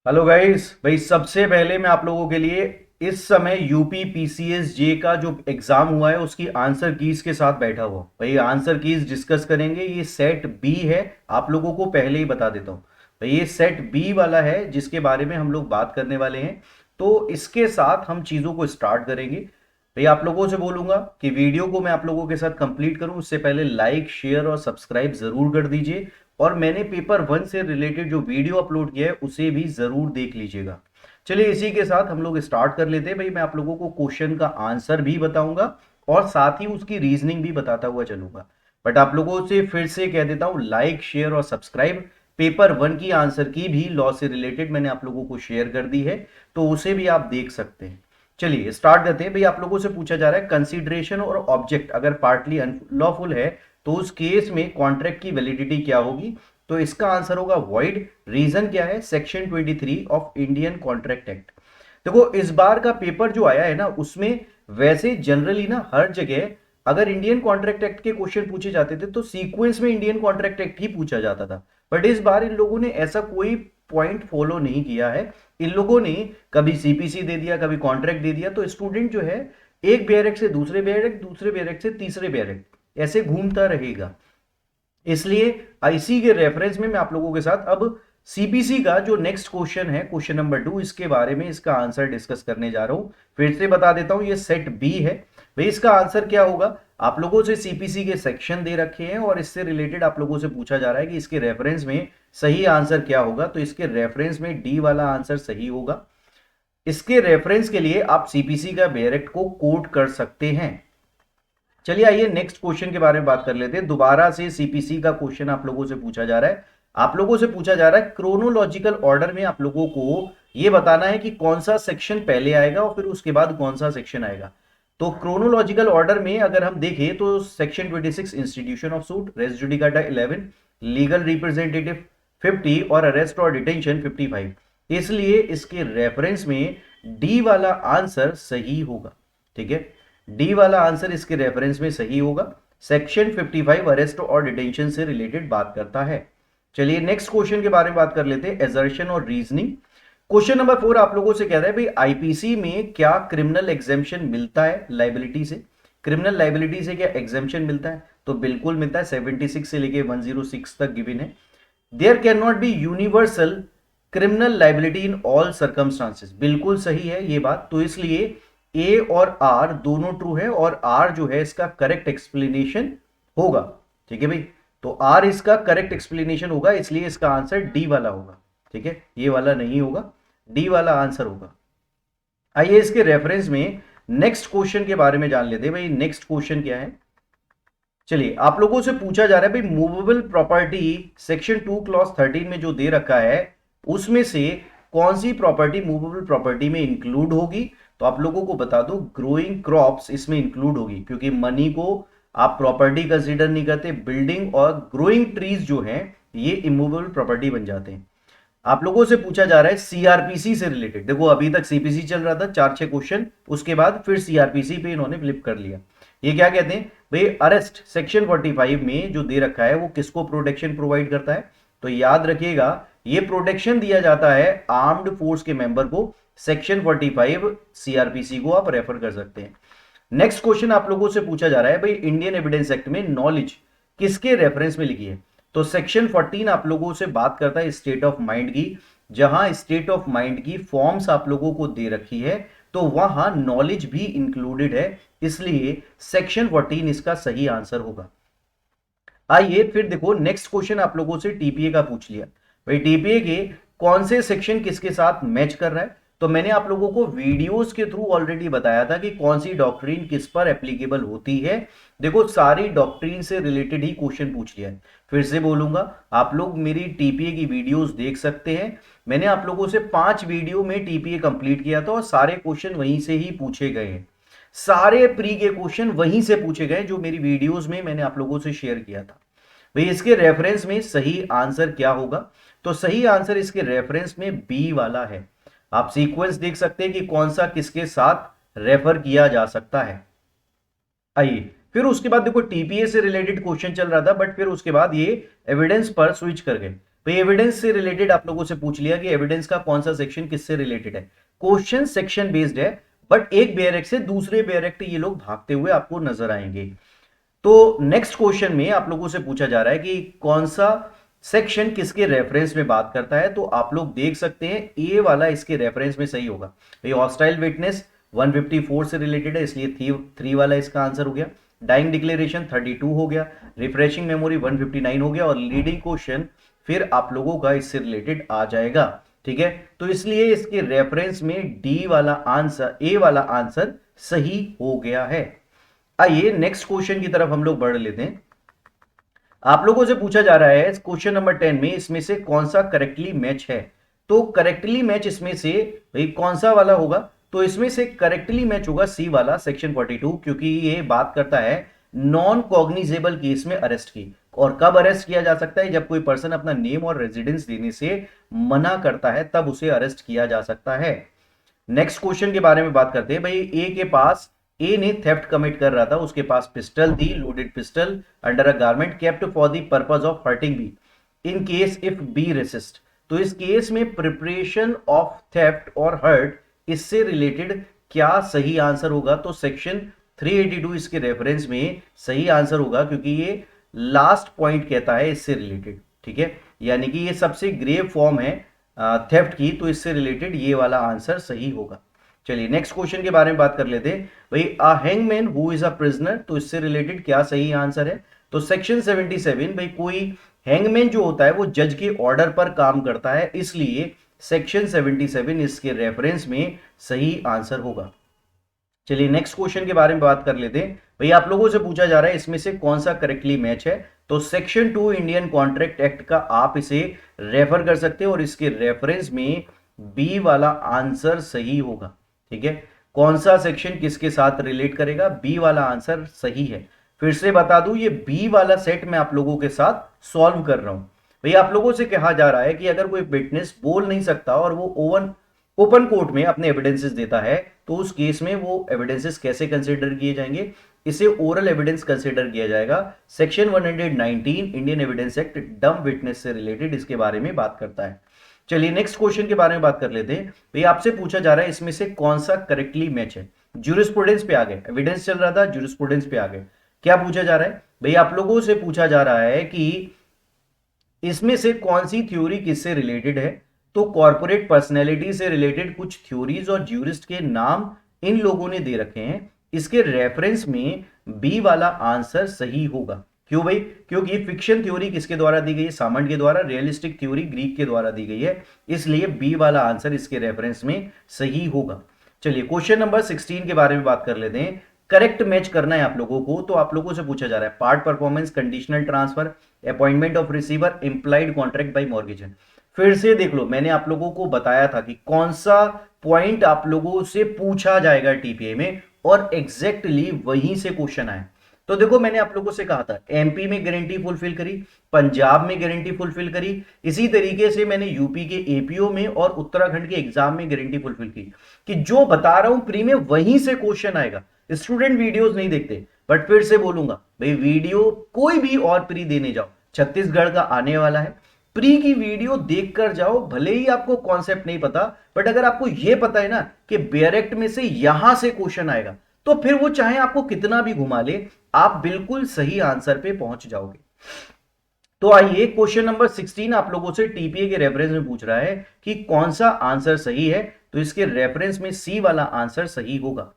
Hello guys भाई, सबसे पहले मैं आप लोगों के लिए इस समय यूपी पीसीएस जे का जो एग्जाम हुआ है उसकी आंसर कीज के साथ बैठा हुआ भाई। आंसर कीज डिस्कस करेंगे। ये सेट बी है, आप लोगों को पहले ही बता देता हूं भाई, ये सेट बी वाला है जिसके बारे में हम लोग बात करने वाले हैं। तो इसके साथ हम चीजों को स्टार्ट करेंगे भाई। आप लोगों से बोलूंगा कि वीडियो को मैं आप लोगों के साथ कंप्लीट करूं उससे पहले लाइक शेयर और सब्सक्राइब जरूर कर दीजिए। और मैंने पेपर वन से रिलेटेड जो वीडियो अपलोड किया है उसे भी जरूर देख लीजिएगा। चलिए इसी के साथ हम लोग स्टार्ट कर लेते हैं भाई। मैं आप लोगों को क्वेश्चन का आंसर भी बताऊंगा और साथ ही उसकी रीजनिंग भी बताता हुआ चलूंगा। बट आप लोगों से फिर से कह देता हूं, लाइक शेयर और सब्सक्राइब। पेपर वन की आंसर की भी लॉ से रिलेटेड मैंने आप लोगों को शेयर कर दी है, तो उसे भी आप देख सकते हैं। चलिए स्टार्ट करते हैं भाई। आप लोगों से पूछा जा रहा है कंसीडरेशन और ऑब्जेक्ट अगर पार्टली अनलॉफुल है तो उस केस में कॉन्ट्रैक्ट की वैलिडिटी क्या होगी। तो इसका आंसर होगा वॉइड। रीजन क्या है? Section 23 of Indian contract act. देखो इस बार का पेपर जो आया है ना, उसमें वैसे जनरली ना हर जगह अगर इंडियन कॉन्ट्रैक्ट एक्ट के क्वेश्चन पूछे जाते थे तो सीक्वेंस में इंडियन कॉन्ट्रैक्ट एक्ट ही पूछा जाता था। बट इस बार इन लोगों ने ऐसा कोई पॉइंट फॉलो नहीं किया है। इन लोगों ने कभी सीपीसी दे दिया, कभी कॉन्ट्रैक्ट दे दिया, तो स्टूडेंट जो है एक बैरक से दूसरे बैरक, दूसरे बैरक से तीसरे बैरक ऐसे घूमता रहेगा। इसलिए आईसी के रेफरेंस में मैं आप लोगों के साथ अब सीपीसी का जो नेक्स्ट क्वेश्चन है, क्वेश्चन नंबर 2, इसके बारे में इसका आंसर डिस्कस करने जा रहा हूं। फिर से बता देता हूं, ये सेट बी है भाई। इसका आंसर क्या होगा? आप लोगों से सीपीसी के सेक्शन दे रखे हैं और इससे रिलेटेड आप लोगों से पूछा जा रहा है कि इसके रेफरेंस में सही आंसर क्या होगा। तो इसके रेफरेंस में डी वाला आंसर सही होगा। इसके रेफरेंस के लिए आप सीपीसी का डायरेक्ट को कोट कर सकते हैं। चलिए आइए नेक्स्ट क्वेश्चन के बारे में बात कर लेते हैं। दोबारा से सीपीसी का क्वेश्चन आप लोगों से पूछा जा रहा है। आप लोगों से पूछा जा रहा है क्रोनोलॉजिकल ऑर्डर में आप लोगों को यह बताना है कि कौन सा सेक्शन पहले आएगा और फिर उसके बाद कौन सा सेक्शन आएगा। तो क्रोनोलॉजिकल ऑर्डर में अगर हम देखें तो section 26 institution of suit, res judicata 11, legal representative 50 और अरेस्ट और डिटेंशन 55। इसलिए इसके रेफरेंस में डी वाला आंसर सही होगा। ठीक है, डी वाला आंसर इसके रेफरेंस में सही होगा। सेक्शन 55 अरेस्ट और डिटेंशन से रिलेटेड बात करता है। चलिए नेक्स्ट क्वेश्चन के बारे में बात कर लेते हैं, एजर्शन और रीजनिंग। क्वेश्चन नंबर 4 आप लोगों से कह रहा है भाई, आईपीसी में क्या क्रिमिनल एग्जेम्पशन मिलता है लाइबिलिटी से? क्रिमिनल लाइबिलिटी से क्या एग्जेम्पशन मिलता है? तो बिल्कुल मिलता है। 76 से लेके 106 तक गिवन है। There cannot be universal criminal liability in all circumstances, बिल्कुल सही है ये बात। तो इसलिए ए और आर दोनों ट्रू है और आर जो है इसका करेक्ट एक्सप्लेनेशन होगा। ठीक है भाई, तो आर इसका करेक्ट एक्सप्लेनेशन होगा, इसलिए इसका आंसर डी वाला होगा। ठीक है, ये वाला नहीं होगा, डी वाला आंसर होगा। आइए इसके रेफरेंस में नेक्स्ट क्वेश्चन के बारे में जान लेते हैं भाई। नेक्स्ट क्वेश्चन क्या है? चलिए आप लोगों से पूछा जा रहा है भाई, मूवेबल प्रॉपर्टी सेक्शन 2 क्लॉज 13 में जो दे रखा है उसमें से कौन सी प्रॉपर्टी मूवेबल प्रॉपर्टी में इंक्लूड होगी। तो आप लोगों को बता दो, ग्रोइंग क्रॉप्स इसमें इंक्लूड होगी, क्योंकि मनी को आप प्रॉपर्टी कंसीडर नहीं करते। बिल्डिंग और ग्रोइंग ट्रीज जो हैं ये इमूवेबल प्रॉपर्टी बन जाते हैं। आप लोगों से पूछा जा रहा है सीआरपीसी से रिलेटेड। देखो अभी तक सीपीसी चल रहा था, 4-6 क्वेश्चन, उसके बाद फिर सीआरपीसी पे इन्होंने फ्लिप कर लिया। ये क्या कहते हैं भाई, अरेस्ट सेक्शन 45 में जो दे रखा है वो किसको प्रोटेक्शन प्रोवाइड करता है? तो याद रखिएगा, ये प्रोटेक्शन दिया जाता है आर्म्ड फोर्स के मेंबर को। सेक्शन 45 सीआरपीसी को आप रेफर कर सकते हैं। नेक्स्ट क्वेश्चन आप लोगों से पूछा जा रहा है भाई, इंडियन एविडेंस एक्ट में नॉलेज किसके रेफरेंस में लिखी है? तो सेक्शन 14 आप लोगों से बात करता है स्टेट ऑफ माइंड की। जहां स्टेट ऑफ माइंड की फॉर्म्स आप लोगों को दे रखी है तो वहां नॉलेज भी इंक्लूडेड है, इसलिए सेक्शन 14 इसका सही आंसर होगा। आइए फिर देखो नेक्स्ट क्वेश्चन आप लोगों से टीपीए का पूछ लिया भाई, टीपीए के कौन से सेक्शन किसके साथ मैच कर रहा है? तो मैंने आप लोगों को वीडियोस के थ्रू ऑलरेडी बताया था कि कौन सी डॉक्ट्रिन किस पर एप्लीकेबल होती है। देखो सारी डॉक्ट्रिन से रिलेटेड ही क्वेश्चन पूछ लिया है। फिर से बोलूंगा, आप लोग मेरी टीपीए की वीडियोस देख सकते हैं। मैंने आप लोगों से 5 वीडियो में टीपीए कंप्लीट किया था और सारे क्वेश्चन वहीं से ही पूछे गए हैं। सारे प्री के क्वेश्चन वहीं से पूछे गए जो मेरी वीडियोस में मैंने आप लोगों से शेयर किया था भाई। इसके रेफरेंस में सही आंसर क्या होगा? तो सही आंसर इसके रेफरेंस में बी वाला है। आप सीक्वेंस देख सकते हैं कि कौन सा किसके साथ रेफर किया जा सकता है। आइए फिर उसके बाद देखो टीपीए से रिलेटेड क्वेश्चन चल रहा था, बट फिर उसके बाद ये एविडेंस पर स्विच कर गए। भाई एविडेंस से रिलेटेड आप लोगों से पूछ लिया कि एविडेंस का कौन सा सेक्शन किससे रिलेटेड है। क्वेश्चन सेक्शन बेस्ड है, बट एक बेयर एक्ट से दूसरे बेयर एक्ट ये लोग भागते हुए आपको नजर आएंगे। तो नेक्स्ट क्वेश्चन में आप लोगों से पूछा जा रहा है कि कौन सा सेक्शन किसके रेफरेंस में बात करता है। तो आप लोग देख सकते हैं ए वाला इसके रेफरेंस में सही होगा। भाई हॉस्टाइल विटनेस 154 से रिलेटेड है, इसलिए 3 वाला इसका आंसर हो गया। डाइंग डिक्लेरेशन 32 हो गया। रिफ्रेशिंग मेमोरी 159 हो गया। और लीडिंग क्वेश्चन फिर आप लोगों का इससे रिलेटेड आ जाएगा। ठीक है, तो इसलिए इसके रेफरेंस में डी वाला आंसर, ए वाला आंसर सही हो गया है। आइए नेक्स्ट क्वेश्चन की तरफ हम लोग बढ़ लेते हैं। आप लोगों से पूछा जा रहा है क्वेश्चन नंबर 10 में इसमें से कौन सा करेक्टली मैच है। तो करेक्टली मैच इसमें से भाई कौन सा वाला होगा, तो इसमें से करेक्टली मैच होगा सी वाला सेक्शन 42, क्योंकि ये बात करता है नॉन कॉग्निजेबल केस में अरेस्ट की। और कब अरेस्ट किया जा सकता है, जब कोई पर्सन अपना नेम और रेजिडेंस देने से मना करता है तब उसे अरेस्ट किया जा सकता है। नेक्स्ट क्वेश्चन के बारे में बात करते हैं। भाई ए ने थेफ्ट कमिट कर रहा था, उसके पास पिस्टल थी, loaded pistol under a garment kept for the purpose of hurting B in case if B resist. तो इस केस में प्रिपरेशन ऑफ थेफ्ट और हर्ट इससे रिलेटेड क्या सही आंसर होगा, तो सेक्शन 382 इसके रेफरेंस में सही आंसर होगा, क्योंकि ये लास्ट पॉइंट कहता है इससे रिलेटेड। ठीक है, यानी कि ये सबसे ग्रेव फॉर्म है थेफ्ट की, तो इससे रिलेटेड ये वाला आंसर सही होगा। चलिए नेक्स्ट क्वेश्चन के बारे में बात कर लेते हैं। भाई a hangman who is a prisoner, तो इससे रिलेटेड क्या सही आंसर है, तो सेक्शन 77। भाई कोई हैंगमैन जो होता है वो जज के ऑर्डर पर काम करता है, इसलिए सेक्शन 77 इसके रेफरेंस में सही आंसर होगा। चलिए नेक्स्ट क्वेश्चन के बारे में बात कर लेते हैं। भाई आप लोगों से पूछा जा रहा है इसमें से कौन सा करेक्टली मैच है, तो सेक्शन 2 इंडियन कॉन्ट्रैक्ट एक्ट का आप इसे रेफर कर सकते हो और इसके रेफरेंस में बी वाला आंसर सही होगा। ठीक है, कौन सा सेक्शन किसके साथ रिलेट करेगा, बी वाला आंसर सही है। फिर से बता दूं, ये बी वाला सेट मैं आप लोगों के साथ सॉल्व कर रहा हूं। भाई आप लोगों से कहा जा रहा है कि अगर कोई विटनेस बोल नहीं सकता और वो ओपन कोर्ट में अपने एविडेंसेस देता है, तो उस केस में वो एविडेंसेस कैसे कंसीडर किए जाएंगे, इसे ओरल एविडेंस कंसीडर किया जाएगा। सेक्शन 119 इंडियन एविडेंस एक्ट डम विटनेस से रिलेटेड इसके बारे में बात करता है। चलिए नेक्स्ट क्वेश्चन के बारे में बात कर लेते हैं। भाई आपसे पूछा जा रहा है इसमें से कौन सा करेक्टली मैच है। ज्यूरिस्प्रूडेंस पे आ गए, एविडेंस चल रहा था, ज्यूरिस्प्रूडेंस पे आ गए। क्या पूछा जा रहा है, भाई आप लोगों से पूछा जा रहा है कि इसमें से कौन सी थ्योरी किससे रिलेटेड है। तो कॉर्पोरेट पर्सनैलिटी से रिलेटेड कुछ थ्योरीज और ज्यूरिस्ट के नाम इन लोगों ने दे रखे हैं, इसके रेफरेंस में बी वाला आंसर सही होगा। क्यों भाई, क्योंकि फिक्शन थ्योरी किसके द्वारा दी गई है, सामंट के द्वारा। रियलिस्टिक थ्योरी ग्रीक के द्वारा दी गई है, इसलिए बी वाला आंसर इसके रेफरेंस में सही होगा। चलिए क्वेश्चन नंबर 16 के बारे में बात कर लेते हैं। करेक्ट मैच करना है आप लोगों को, तो आप लोगों से पूछा जा रहा है part performance, conditional transfer, appointment of receiver, implied contract by mortgage. फिर से देख लो, मैंने आप लोगों को बताया था कि कौन सा पॉइंट आप लोगों से पूछा जाएगा टीपीए में, और एग्जैक्टली वहीं से क्वेश्चन आए। तो देखो मैंने आप लोगों से कहा था एमपी में गारंटी फुलफिल करी, पंजाब में गारंटी फुलफिल करी, इसी तरीके से मैंने यूपी के एपीओ में और उत्तराखंड के एग्जाम में गारंटी फुलफिल की, कि जो बता रहा हूं प्री में वहीं से क्वेश्चन आएगा। स्टूडेंट वीडियोस नहीं देखते, बट फिर से बोलूंगा भाई वीडियो कोई भी और प्री देने जाओ, छत्तीसगढ़ का आने वाला है, प्री की वीडियो देखकर जाओ। भले ही आपको कॉन्सेप्ट नहीं पता, बट अगर आपको यह पता है ना कि बेयर एक्ट में से यहां से क्वेश्चन आएगा, तो फिर वो चाहे आपको कितना भी घुमा ले, आप बिल्कुल सही आंसर पे पहुंच जाओगे। तो आइए क्वेश्चन नंबर 16 आप लोगों से टीपीए के रेफरेंस में पूछ रहा है कि कौन सा आंसर सही है, तो इसके रेफरेंस में सी वाला आंसर सही होगा।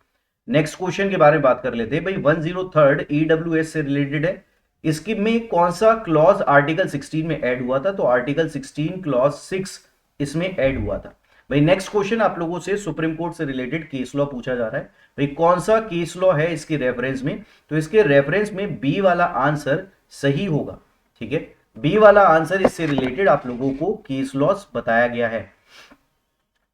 नेक्स्ट क्वेश्चन के बारे में बात कर लेते हैं। भाई 103 ईडब्ल्यूएस से रिलेटेड है, इसकी में कौन सा क्लॉज आर्टिकल 16 में ऐड हुआ था, तो आर्टिकल 16 क्लॉज 6 इसमें ऐड हुआ था। भाई नेक्स्ट क्वेश्चन आप लोगों से सुप्रीम कोर्ट से रिलेटेड केस लॉ पूछा जा रहा है। भाई कौन सा केस लॉ है इसके रेफरेंस में, तो इसके रेफरेंस में बी वाला आंसर सही होगा। ठीक है, बी वाला आंसर इससे रिलेटेड आप लोगों को केस लॉस बताया गया है।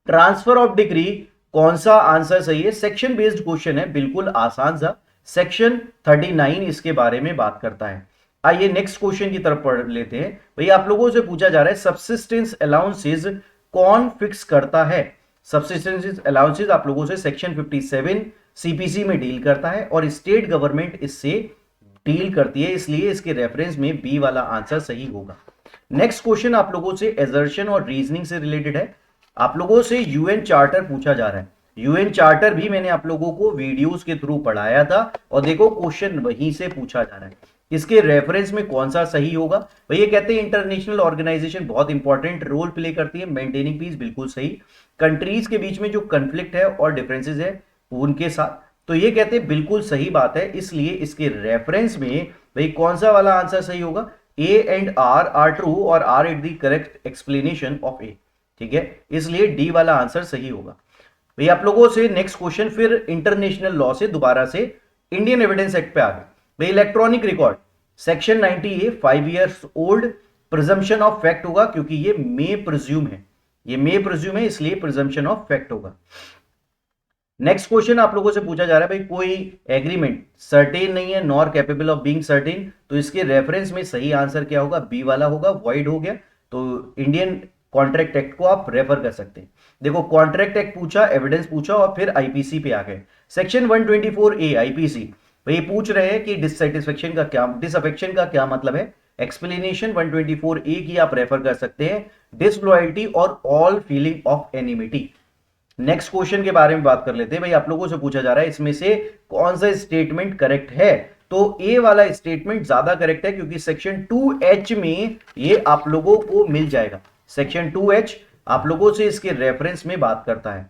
ट्रांसफर ऑफ डिग्री कौन सा आंसर सही है, सेक्शन बेस्ड क्वेश्चन है, बिल्कुल आसान सा। सेक्शन 39 इसके बारे में बात करता है। आइए नेक्स्ट क्वेश्चन की तरफ पढ़ लेते हैं। भाई आप लोगों से पूछा जा रहा है सब्सिस्टेंस अलाउंसेस कौन फिक्स करता है। सब्सिस्टेंस अलाउंसेस आप लोगों से सेक्शन 57 सीपीसी में डील करता है, और स्टेट गवर्नमेंट इससे डील करती है, इसलिए इसके रेफरेंस में बी वाला आंसर सही होगा। नेक्स्ट क्वेश्चन आप लोगों से एजर्शन और रीजनिंग से रिलेटेड है। आप लोगों से यूएन चार्टर पूछा जा रहा है। यूएन चार्टर भी मैंने आप लोगों को वीडियोस के थ्रू पढ़ाया था और देखो क्वेश्चन वहीं से पूछा जा रहा है। इसके रेफरेंस में कौन सा सही होगा भाई? ये कहते हैं इंटरनेशनल ऑर्गेनाइजेशन बहुत इंपॉर्टेंट रोल प्ले करती है मेंटेनिंग पीस, बिल्कुल सही। कंट्रीज के बीच में जो कंफ्लिक्ट है और डिफरेंसेस है उनके साथ, तो ये कहते हैं बिल्कुल सही बात है। इसलिए इसके रेफरेंस में भाई कौन सा वाला आंसर सही होगा? ए एंड आर ट्रू और R is the correct explanation of A. ठीक है, इसलिए डी वाला आंसर सही होगा। भाई आप लोगों से नेक्स्ट क्वेश्चन फिर इंटरनेशनल लॉ से दोबारा से इंडियन एविडेंस एक्ट पे आ गए। भाई electronic record section 90A 5 years old, presumption of fact होगा क्योंकि ये मे प्रिज्यूम है, ये मे प्रिज्यूम है, इसलिए प्रिजम्पशन ऑफ फैक्ट होगा। नेक्स्ट क्वेश्चन आप लोगों से पूछा जा रहा है भाई कोई एग्रीमेंट सर्टेन नहीं है nor capable of being certain, तो इसके रेफरेंस में सही आंसर क्या होगा? बी वाला होगा, वॉइड हो गया। तो इंडियन कॉन्ट्रैक्ट एक्ट को आप रेफर कर सकते हैं। देखो कॉन्ट्रैक्ट एक्ट पूछा, एविडेंस पूछा और फिर आईपीसी पे आ गए। सेक्शन 124A आईपीसी, भाई पूछ रहे हैं कि डिससेटिस्फेक्शन का क्या, डिसअफेक्शन का क्या मतलब है? एक्सप्लेनेशन 124A की आप रेफर कर सकते हैं, डिसलॉयल्टी और all feeling of enmity. Next question के बारे में बात कर लेते हैं। भाई आप लोगों से पूछा जा रहा है इसमें से कौन सा स्टेटमेंट करेक्ट है? तो ए वाला स्टेटमेंट ज्यादा करेक्ट है क्योंकि सेक्शन 2H में ये आप लोगों को मिल जाएगा। सेक्शन 2H आप लोगों से इसके रेफरेंस में बात करता है।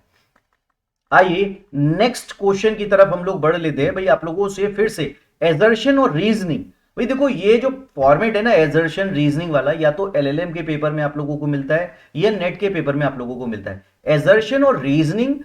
आइए नेक्स्ट क्वेश्चन की तरफ हम लोग बढ़ लेते हैं। भाई आप लोगों से फिर से एजर्शन और रीजनिंग। भाई देखो ये जो फॉर्मेट है ना एजर्शन रीजनिंग वाला, या तो एलएलएम के पेपर में आप लोगों को मिलता है या नेट के पेपर में आप लोगों को मिलता है। एजर्शन और रीजनिंग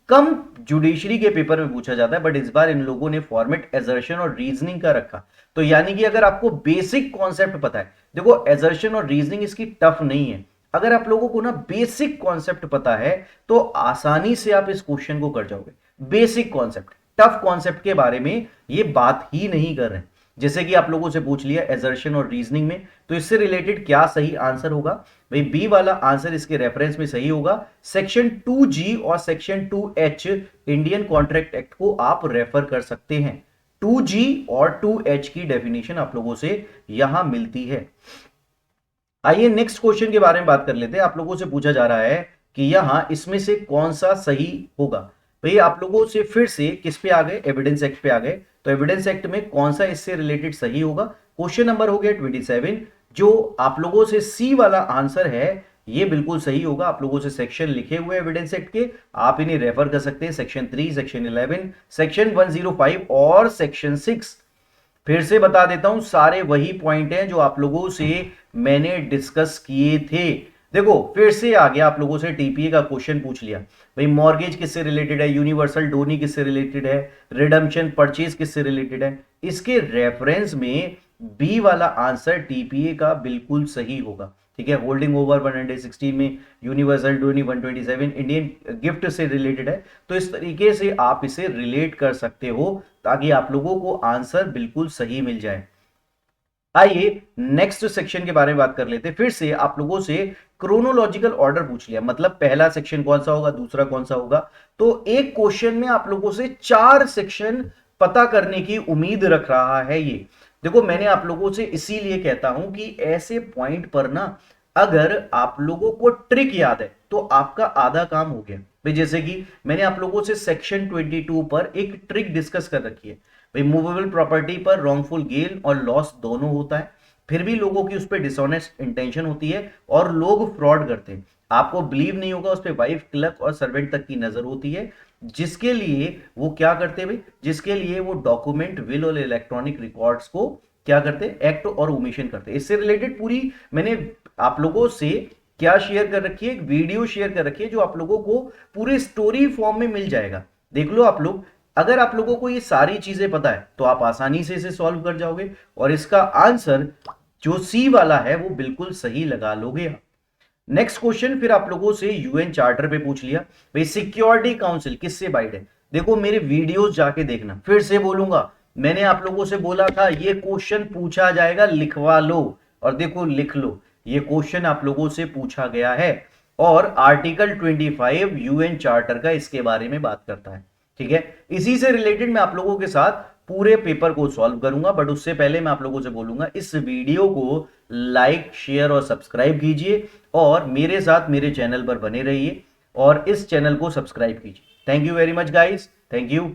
कम जुडिशरी के पेपर में पूछा जाता है, बट इस बार इन लोगों ने फॉर्मेट एजर्शन और रीजनिंग का रखा। तो यानी कि अगर आपको बेसिक कॉन्सेप्ट पता है, देखो एजर्शन और रीजनिंग इसकी टफ नहीं है, अगर आप लोगों को ना बेसिक कॉन्सेप्ट पता है तो आसानी से आप इस क्वेश्चन को कर जाओगे। बेसिक कॉन्सेप्ट, टफ कॉन्सेप्ट के बारे में ये बात ही नहीं कर रहे हैं। जैसे कि आप लोगों से पूछ लिया एजर्शन और रीजनिंग में, तो इससे रिलेटेड क्या सही आंसर होगा? भाई बी वाला आंसर इसके रेफरेंस में सही होगा। सेक्शन 2G और section 2H Indian contract act को आप रेफर कर सकते हैं। 2G और 2H की डेफिनेशन आप लोगों से यहां मिलती है। आइए नेक्स्ट क्वेश्चन के बारे में बात कर लेते हैं। आप लोगों से पूछा जा रहा है कि यहां इसमें से कौन सा सही होगा? भाई आप लोगों से फिर से किस पे आ गए? एविडेंस एक्ट पे आ गए। तो एविडेंस एक्ट में कौन सा इससे रिलेटेड सही होगा? क्वेश्चन नंबर हो गया 27। जो आप लोगों से सी वाला आंसर है ये बिल्कुल सही होगा। आप लोगों से सेक्शन लिखे हुए एविडेंस एक्ट के, आप इन्हें रेफर कर सकते हैं। सेक्शन 3, सेक्शन 11, सेक्शन 105 और सेक्शन 6। फिर से बता देता हूं, सारे वही पॉइंट हैं जो आप लोगों से मैंने डिस्कस किए थे। देखो फिर से आ गया, आप लोगों से टीपीए का क्वेश्चन पूछ लिया। भाई मॉर्गेज किससे रिलेटेड है? यूनिवर्सल डोनी किससे रिलेटेड है? रिडम्पशन परचेज किससे रिलेटेड है? इसके रेफरेंस में बी वाला आंसर टीपीए का बिल्कुल सही होगा। ठीक है, होल्डिंग ओवर 116 में, यूनिवर्सल डोनी 127 इंडियन गिफ्ट से रिलेटेड है। तो इस तरीके से आप इसे रिलेट कर सकते हो ताकि आप लोगों को आंसर बिल्कुल सही मिल जाए। आइए नेक्स्ट सेक्शन के बारे में बात कर लेते हैं। फिर से आप लोगों से क्रोनोलॉजिकल ऑर्डर पूछ लिया, मतलब पहला सेक्शन कौन सा होगा, दूसरा कौन सा होगा। तो एक क्वेश्चन में आप लोगों से 4 सेक्शन पता करने की उम्मीद रख रहा है ये। देखो मैंने आप लोगों से इसीलिए कहता हूं कि ऐसे पॉइंट पर ना अगर आप लोगों को ट्रिक याद है तो आपका आधा काम हो गया। भाई जैसे कि मैंने आप लोगों से सेक्शन 22 पर एक ट्रिक डिस्कस कर रखी है। भाई मूवेबल प्रॉपर्टी पर रॉन्गफुल गेन और लॉस दोनों होता है, फिर भी लोगों की उस पर डिसऑनेस्ट इंटेंशन होती है और लोग फ्रॉड करते हैं। आपको बिलीव नहीं होगा, उस पर वाइफ, क्लर्क और सर्वेंट तक की नजर होती है, जिसके लिए वो क्या करते हैं भाई, जिसके लिए वो डॉक्यूमेंट, विल और इलेक्ट्रॉनिक रिकॉर्ड्स को क्या करते हैं, एक्ट और ओमिशन करते हैं। इससे रिलेटेड पूरी मैंने आप लोगों से क्या शेयर कर रखी है, एक वीडियो शेयर कर रखी है जो आप लोगों को पूरे स्टोरी फॉर्म में मिल जाएगा। देख लो आप लोग, अगर आप लोगों को ये सारी चीजें पता है तो आप आसानी से इसे सॉल्व कर जाओगे और इसका आंसर जो सी वाला है वो बिल्कुल सही लगा लोगे। नेक्स्ट क्वेश्चन फिर आप लोगों से यूएन चार्टर पे पूछ लिया। भाई सिक्योरिटी काउंसिल किससे बाइड है? देखो मेरे वीडियोस जाके देखना, फिर से बोलूंगा, मैंने आप लोगों से बोला था ये क्वेश्चन पूछा जाएगा, लिखवा लो, और देखो लिख लो, ये क्वेश्चन आप लोगों से पूछा गया है और आर्टिकल 25 यूएन चार्टर का इसके बारे में बात करता है। ठीक है, इसी से रिलेटेड मैं आप लोगों के साथ पूरे पेपर को सॉल्व करूंगा। बट उससे पहले मैं आप लोगों से बोलूंगा इस वीडियो को लाइक शेयर और सब्सक्राइब कीजिए और मेरे साथ मेरे चैनल पर बने रहिए और इस चैनल को सब्सक्राइब कीजिए। Thank you very much guys, thank you.